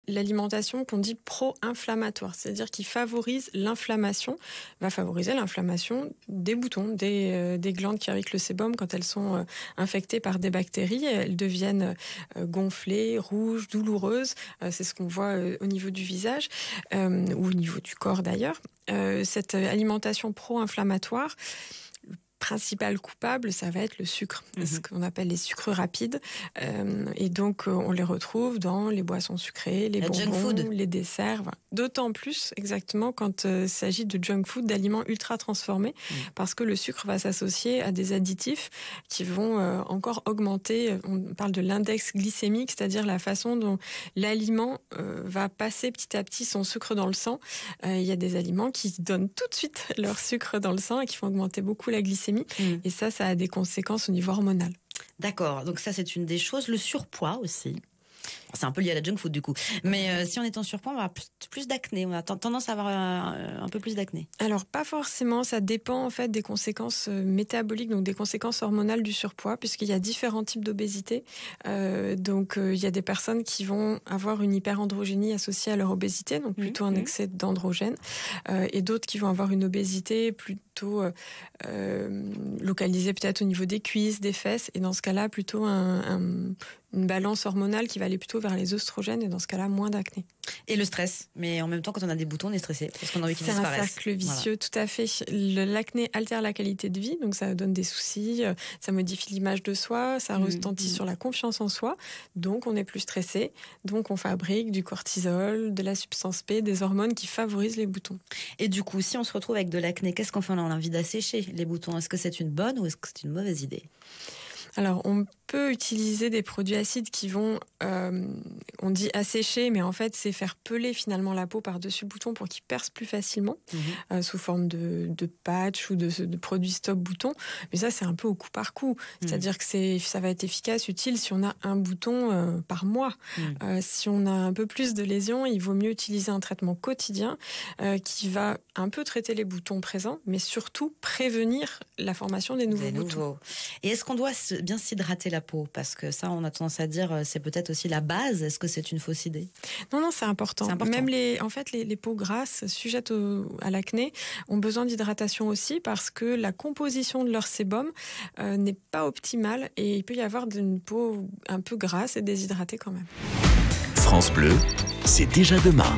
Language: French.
l'alimentation qu'on dit pro-inflammatoire, c'est-à-dire qui favorise l'inflammation, va favoriser l'inflammation des boutons, des glandes qui irriguent le sébum quand elles sont infectées par des bactéries. Elles deviennent gonflées, rouges, douloureuses. C'est ce qu'on voit au niveau du visage ou au niveau du corps d'ailleurs. Cette alimentation pro-inflammatoire, principal coupable, ça va être le sucre, ce qu'on appelle les sucres rapides. Et donc, on les retrouve dans les boissons sucrées, les junk bonbons, food. les desserts. Voilà. D'autant plus, exactement, quand il s'agit de junk food, d'aliments ultra transformés, parce que le sucre va s'associer à des additifs qui vont encore augmenter. On parle de l'index glycémique, c'est-à-dire la façon dont l'aliment va passer petit à petit son sucre dans le sang. Il y a des aliments qui donnent tout de suite leur sucre dans le sang et qui font augmenter beaucoup la glycémie. Et ça a des conséquences au niveau hormonal. D'accord, donc ça c'est une des choses. Le surpoids aussi. C'est un peu lié à la junk food du coup. Mais si on est en surpoids, on va avoir plus d'acné. On a tendance à avoir un peu plus d'acné. Alors pas forcément, ça dépend en fait des conséquences métaboliques, donc des conséquences hormonales du surpoids, puisqu'il y a différents types d'obésité. Il y a des personnes qui vont avoir une hyperandrogénie associée à leur obésité, donc plutôt un excès d'androgène, et d'autres qui vont avoir une obésité plutôt localisée peut-être au niveau des cuisses, des fesses, et dans ce cas-là plutôt une balance hormonale qui va aller plutôt vers les œstrogènes, et dans ce cas-là moins d'acné. Et le stress, mais en même temps quand on a des boutons on est stressé parce qu'on a envie qu'ils disparaissent. C'est un cercle vicieux, tout à fait. L'acné altère la qualité de vie, donc ça donne des soucis, ça modifie l'image de soi, ça retentit sur la confiance en soi, donc on est plus stressé, donc on fabrique du cortisol, de la substance P, des hormones qui favorisent les boutons. Et du coup, si on se retrouve avec de l'acné, qu'est-ce qu'on fait? On a envie d'assécher les boutons. Est-ce que c'est une bonne ou est-ce que c'est une mauvaise idée? Alors, on peut utiliser des produits acides qui vont, on dit assécher, mais en fait, c'est faire peler finalement la peau par-dessus le bouton pour qu'il perce plus facilement, sous forme de patch ou de produits stop-bouton. Mais ça, c'est un peu au coup par coup. C'est-à-dire que ça va être efficace, utile si on a un bouton par mois. Si on a un peu plus de lésions, il vaut mieux utiliser un traitement quotidien qui va un peu traiter les boutons présents, mais surtout prévenir la formation des nouveaux boutons. Et est-ce qu'on doit bien s'hydrater la peau? Parce que ça, on a tendance à dire, c'est peut-être aussi la base. Est-ce que c'est une fausse idée? Non, c'est important. Même les peaux grasses sujettes à l'acné ont besoin d'hydratation aussi parce que la composition de leur sébum n'est pas optimale et il peut y avoir une peau un peu grasse et déshydratée quand même. France Bleu, c'est déjà demain.